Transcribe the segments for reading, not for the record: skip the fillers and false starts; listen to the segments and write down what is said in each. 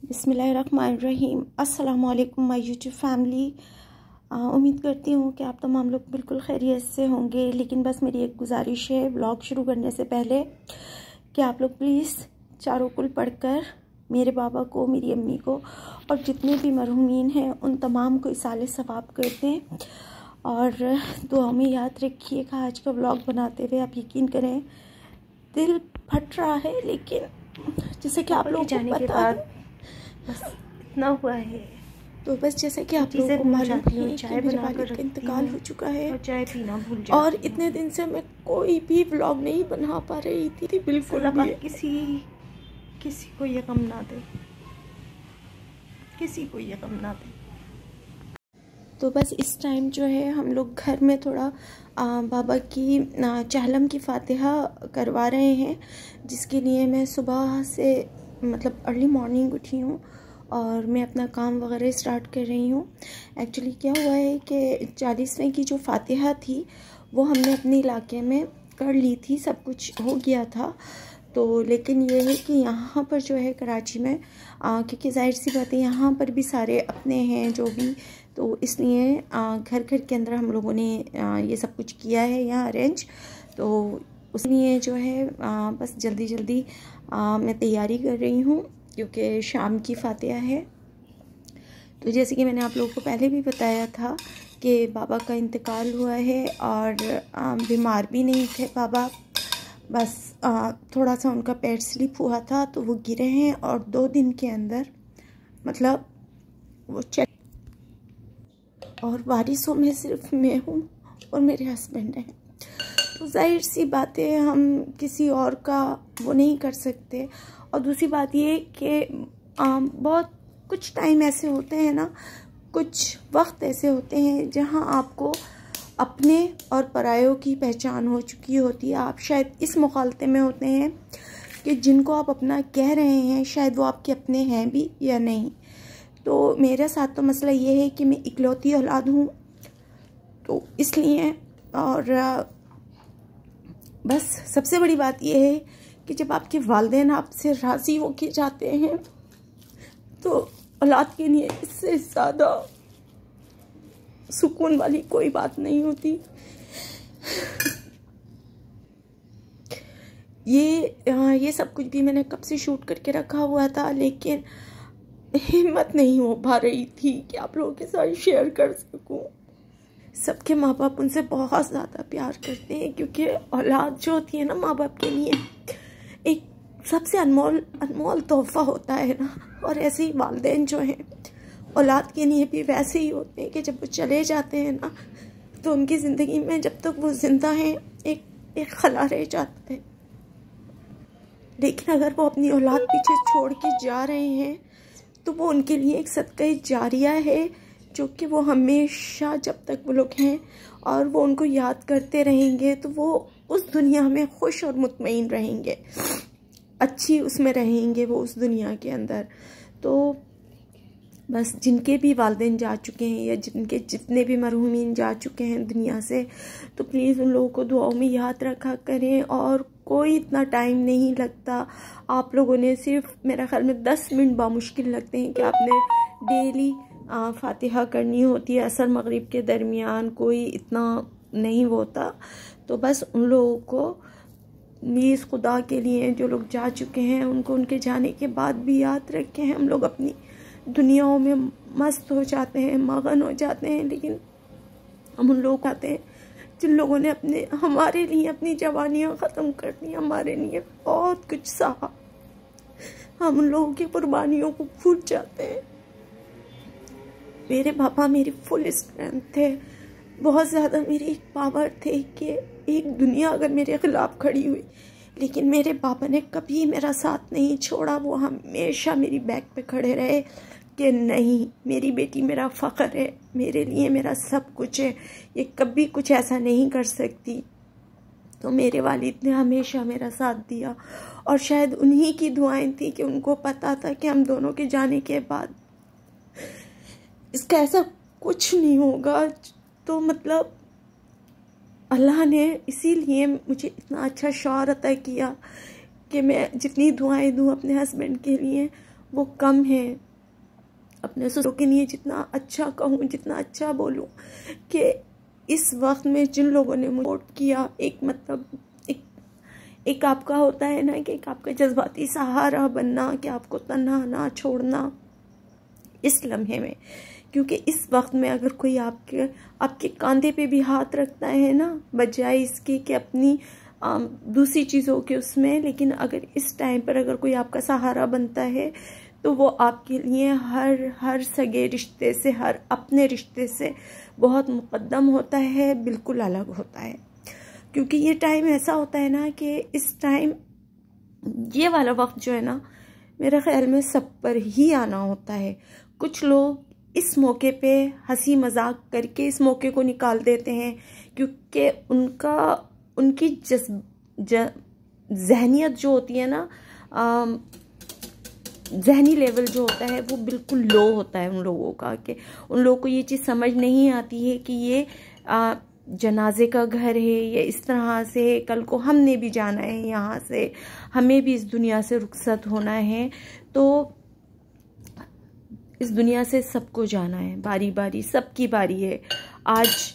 बिस्मिल्लाहिर्रहमानिर्रहीम। अस्सलामु अलैकुम माय यूट्यूब फैमिली। उम्मीद करती हूँ कि आप तमाम लोग बिल्कुल खैरियत से होंगे। लेकिन बस मेरी एक गुजारिश है व्लॉग शुरू करने से पहले कि आप लोग प्लीज़ चारों कुल पढ़कर मेरे बाबा को, मेरी अम्मी को और जितने भी मरहूमीन हैं उन तमाम को इसाले सवाब कर दें और दुआ में याद रखिएगा। आज का व्लॉग बनाते हुए आप यकीन करें दिल फट रहा है, लेकिन जैसे कि आप लोग जाने के बाद बस इतना हुआ है। तो बस जैसे कि आप लोगों को मालूम है कि मेरे वालिद का इंतकाल हो चुका है और चाय पीना भूल जाती और इतने दिन से मैं कोई भी व्लॉग नहीं बना पा रही थी बिल्कुल भी। किसी को ये गम ना दे, किसी को ये गम ना दे। तो बस इस टाइम जो है हम लोग घर में थोड़ा बाबा की चाहलम की फातिहा करवा रहे हैं, जिसके लिए मैं सुबह से मतलब अर्ली मॉर्निंग उठी हूँ और मैं अपना काम वगैरह स्टार्ट कर रही हूँ। एक्चुअली क्या हुआ है कि 40वें की जो फातिहा थी वो हमने अपने इलाके में कर ली थी, सब कुछ हो गया था। तो लेकिन ये है कि यहाँ पर जो है कराची में क्योंकि जाहिर सी बात है यहाँ पर भी सारे अपने हैं जो भी, तो इसलिए घर घर के अंदर हम लोगों ने ये सब कुछ किया है यहाँ अरेंज। तो उसलिए जो है बस जल्दी जल्दी मैं तैयारी कर रही हूँ क्योंकि शाम की फातिहा है। तो जैसे कि मैंने आप लोगों को पहले भी बताया था कि बाबा का इंतकाल हुआ है और बीमार भी नहीं थे बाबा, बस थोड़ा सा उनका पैर स्लिप हुआ था तो वो गिरे हैं और 2 दिन के अंदर मतलब वो चल, और वारिसों में सिर्फ मैं हूँ और मेरे हस्बैंड हैं। तो जाहिर सी बात है हम किसी और का वो नहीं कर सकते। और दूसरी बात ये कि बहुत कुछ टाइम ऐसे होते हैं ना, कुछ वक्त ऐसे होते हैं जहाँ आपको अपने और परायों की पहचान हो चुकी होती है। आप शायद इस मुखालते में होते हैं कि जिनको आप अपना कह रहे हैं शायद वो आपके अपने हैं भी या नहीं। तो मेरे साथ तो मसला ये है कि मैं इकलौती औलाद हूँ, तो इसलिए और बस सबसे बड़ी बात यह है कि जब आपके वालिदैन आपसे राज़ी होके जाते हैं तो औलाद के लिए इससे ज़्यादा सुकून वाली कोई बात नहीं होती। ये सब कुछ भी मैंने कब से शूट करके रखा हुआ था, लेकिन हिम्मत नहीं हो पा रही थी कि आप लोगों के साथ शेयर कर सकूं। सबके माँ बाप उनसे बहुत ज़्यादा प्यार करते हैं क्योंकि औलाद जो होती है ना माँ बाप के लिए एक सबसे अनमोल तोहफ़ा होता है ना। और ऐसे ही वालिदैन जो हैं औलाद के लिए भी वैसे ही होते हैं कि जब वो चले जाते हैं ना तो उनकी ज़िंदगी में जब तक वो ज़िंदा हैं एक खला रह जाता है। लेकिन अगर वो अपनी औलाद पीछे छोड़ के जा रहे हैं तो वो उनके लिए एक सदका जारिया है, जो कि वो हमेशा जब तक वो लोग हैं और वो उनको याद करते रहेंगे तो वो उस दुनिया में खुश और मुतमईन रहेंगे, अच्छी उसमें रहेंगे वो उस दुनिया के अंदर। तो बस जिनके भी वालिदैन जा चुके हैं या जिनके जितने भी मरहूमीन जा चुके हैं दुनिया से, तो प्लीज़ उन लोगों को दुआओं में याद रखा करें। और कोई इतना टाइम नहीं लगता, आप लोगों ने सिर्फ मेरा ख्याल में 10 मिनट बामुश्किल लगते हैं कि आपने डेली फातिहा करनी होती है असर मगरिब के दरमियान, कोई इतना नहीं होता। तो बस उन लोगों को प्लीज़ खुदा के लिए जो लोग जा चुके हैं उनको उनके जाने के बाद भी याद रखें। हम लोग अपनी दुनियाओं में मस्त हो जाते हैं, मगन हो जाते हैं, लेकिन हम उन लोग आते हैं जिन लोगों ने हमारे लिए अपनी जवानियाँ ख़त्म कर दी, हमारे लिए बहुत कुछ सहा, हम उन लोगों की कुर्बानियों को भूल जाते हैं। मेरे पापा मेरी फुल स्ट्रेंथ थे, बहुत ज़्यादा मेरी पावर थे कि एक दुनिया अगर मेरे ख़िलाफ़ खड़ी हुई, लेकिन मेरे पापा ने कभी मेरा साथ नहीं छोड़ा। वो हमेशा मेरी बैक पे खड़े रहे कि नहीं, मेरी बेटी मेरा फ़ख्र है, मेरे लिए मेरा सब कुछ है, ये कभी कुछ ऐसा नहीं कर सकती। तो मेरे वालिद ने हमेशा मेरा साथ दिया और शायद उन्हीं की दुआएं थी कि उनको पता था कि हम दोनों के जाने के बाद इसका ऐसा कुछ नहीं होगा। तो मतलब अल्लाह ने इसीलिए मुझे इतना अच्छा शौहर अता किया कि मैं जितनी दुआएं दूँ अपने हस्बैंड के लिए वो कम है। अपने ससुरों के लिए जितना अच्छा कहूँ, जितना अच्छा बोलूँ, कि इस वक्त में जिन लोगों ने मुझे सपोर्ट किया, एक मतलब एक आपका होता है ना कि एक आपका जज्बाती सहारा बनना, कि आपको तन्हा ना छोड़ना इस लम्हे में। क्योंकि इस वक्त में अगर कोई आपके कंधे पे भी हाथ रखता है ना, बजाय इसके कि अपनी दूसरी चीज़ों के उसमें, लेकिन अगर इस टाइम पर अगर कोई आपका सहारा बनता है तो वो आपके लिए हर सगे रिश्ते से, हर अपने रिश्ते से बहुत मुक़द्दम होता है, बिल्कुल अलग होता है। क्योंकि ये टाइम ऐसा होता है ना कि इस टाइम ये वाला वक्त जो है ना, मेरे ख्याल में सब पर ही आना होता है। कुछ लोग इस मौके पे हंसी मजाक करके इस मौके को निकाल देते हैं, क्योंकि उनकी जहनियत जो होती है ना, जहनी लेवल जो होता है वो बिल्कुल लो होता है उन लोगों का, कि उन लोगों को ये चीज़ समझ नहीं आती है कि ये जनाजे का घर है, ये इस तरह से कल को हमने भी जाना है यहाँ से, हमें भी इस दुनिया से रुखसत होना है। तो इस दुनिया से सबको जाना है, बारी बारी सबकी बारी है। आज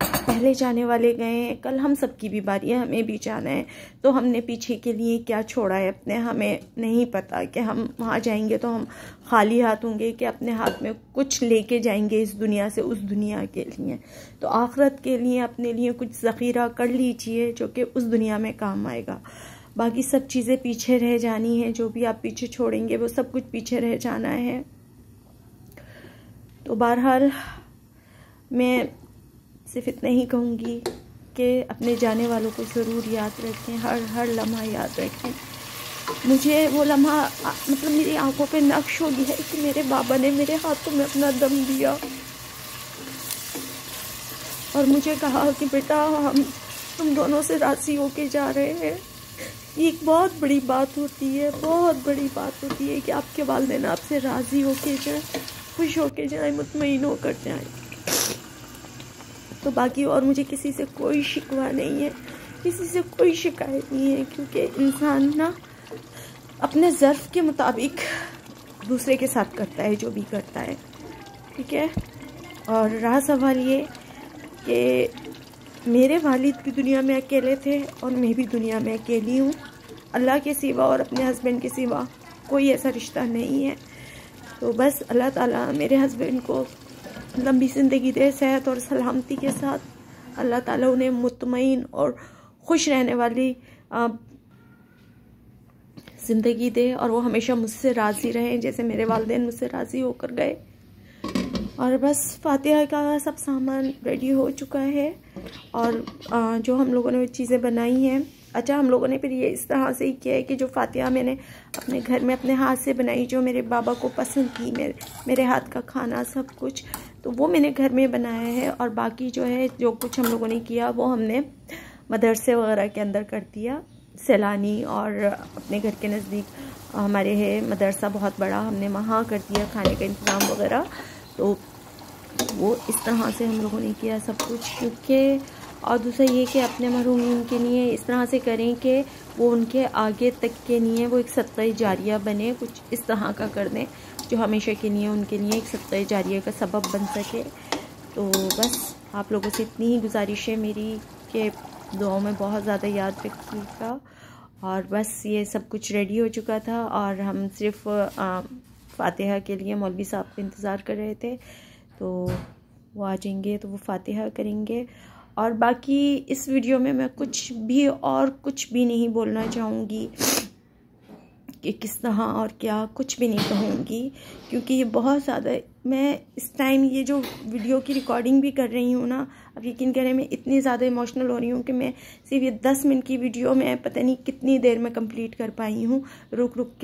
पहले जाने वाले गए हैं, कल हम सबकी भी बारी है, हमें भी जाना है। तो हमने पीछे के लिए क्या छोड़ा है अपने, हमें नहीं पता कि हम वहाँ जाएंगे तो हम खाली हाथ होंगे, कि अपने हाथ में कुछ लेके जाएंगे इस दुनिया से उस दुनिया के लिए। तो आखिरत के लिए अपने लिए कुछ ज़ख़ीरा कर लीजिए जो कि उस दुनिया में काम आएगा। बाकी सब चीज़ें पीछे रह जानी है, जो भी आप पीछे छोड़ेंगे वो सब कुछ पीछे रह जाना है। तो बहरहाल मैं सिर्फ इतना ही कहूँगी कि अपने जाने वालों को ज़रूर याद रखें, हर लम्हा याद रखें। मुझे वो लम्हा मतलब मेरी आंखों पे नक्श हो गया है कि मेरे बाबा ने मेरे हाथों में अपना दम दिया और मुझे कहा कि बेटा हम तुम दोनों से राज़ी होके जा रहे हैं। ये एक बहुत बड़ी बात होती है, बहुत बड़ी बात होती है कि आपके वालिदैन आपसे राज़ी होके जाए, खुश होके जाए, मुतमईन होकर जाए। तो बाकी और मुझे किसी से कोई शिकवा नहीं है, किसी से कोई शिकायत नहीं है, क्योंकि इंसान ना अपने ज़र्फ़ के मुताबिक दूसरे के साथ करता है जो भी करता है, ठीक है। और रहा सवाल ये कि मेरे वालिद भी दुनिया में अकेले थे और मैं भी दुनिया में अकेली हूँ। अल्लाह के सिवा और अपने हस्बैंड के सिवा कोई ऐसा रिश्ता नहीं है। तो बस अल्लाह ताला मेरे हस्बैंड को लंबी ज़िंदगी दे, सेहत और सलामती के साथ। अल्लाह ताला उन्हें मुतमईन और खुश रहने वाली ज़िंदगी दे और वो हमेशा मुझसे राज़ी रहें जैसे मेरे वालिदैन मुझसे राज़ी होकर गए। और बस फातिहा का सब सामान रेडी हो चुका है और जो हम लोगों ने चीज़ें बनाई हैं, अच्छा हम लोगों ने फिर ये इस तरह से ही किया है कि जो फातिहा मैंने अपने घर में अपने हाथ से बनाई, जो मेरे बाबा को पसंद थी, मेरे हाथ का खाना सब कुछ, तो वो मैंने घर में बनाया है। और बाकी जो है जो कुछ हम लोगों ने किया वो हमने मदरसे वगैरह के अंदर कर दिया। सैलानी और अपने घर के नज़दीक हमारे है मदरसा बहुत बड़ा, हमने वहाँ कर दिया खाने का इंतज़ाम वगैरह। तो वो इस तरह से हम लोगों ने किया सब कुछ, क्योंकि और दूसरा ये कि अपने महरूमीन के लिए इस तरह से करें कि वो उनके आगे तक के लिए वो एक सदक़ा जारिया बने, कुछ इस तरह का कर दें जो हमेशा के लिए उनके लिए एक सदक़ा जारिया का सबब बन सके। तो बस आप लोगों से इतनी ही गुजारिश है मेरी कि दुआओं में बहुत ज़्यादा याद रखिएगा। और बस ये सब कुछ रेडी हो चुका था और हम सिर्फ फातिहा के लिए मौलवी साहब का इंतज़ार कर रहे थे, तो वो आ जाएंगे तो वो फातिहा करेंगे। और बाकी इस वीडियो में मैं कुछ भी नहीं बोलना चाहूँगी कि किस तरह और क्या, कुछ भी नहीं कहूँगी, क्योंकि ये बहुत ज़्यादा, मैं इस टाइम ये जो वीडियो की रिकॉर्डिंग भी कर रही हूँ ना, अब यकीन करें मैं इतनी ज़्यादा इमोशनल हो रही हूँ कि मैं सिर्फ ये 10 मिनट की वीडियो में पता नहीं कितनी देर में कंप्लीट कर पाई हूँ, रुक रुक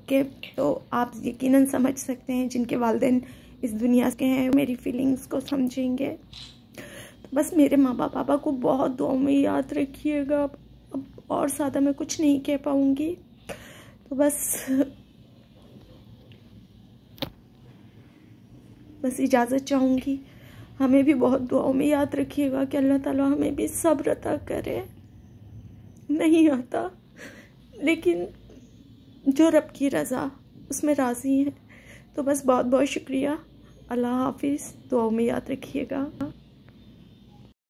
के। तो आप यकीनन समझ सकते हैं जिनके वालिदैन इस दुनिया के हैं मेरी फीलिंग्स को समझेंगे। तो बस मेरे माँ बाबा को बहुत दुआओं में याद रखिएगा। अब और ज़्यादा मैं कुछ नहीं कह पाऊँगी, तो बस इजाज़त चाहूँगी। हमें भी बहुत दुआओं में याद रखिएगा कि अल्लाह ताला हमें भी सब्र अता करे। नहीं आता, लेकिन जो रब की रज़ा उसमें राज़ी हैं। तो बस बहुत बहुत शुक्रिया। अल्लाह हाफिज़, दुआओं में याद रखिएगा।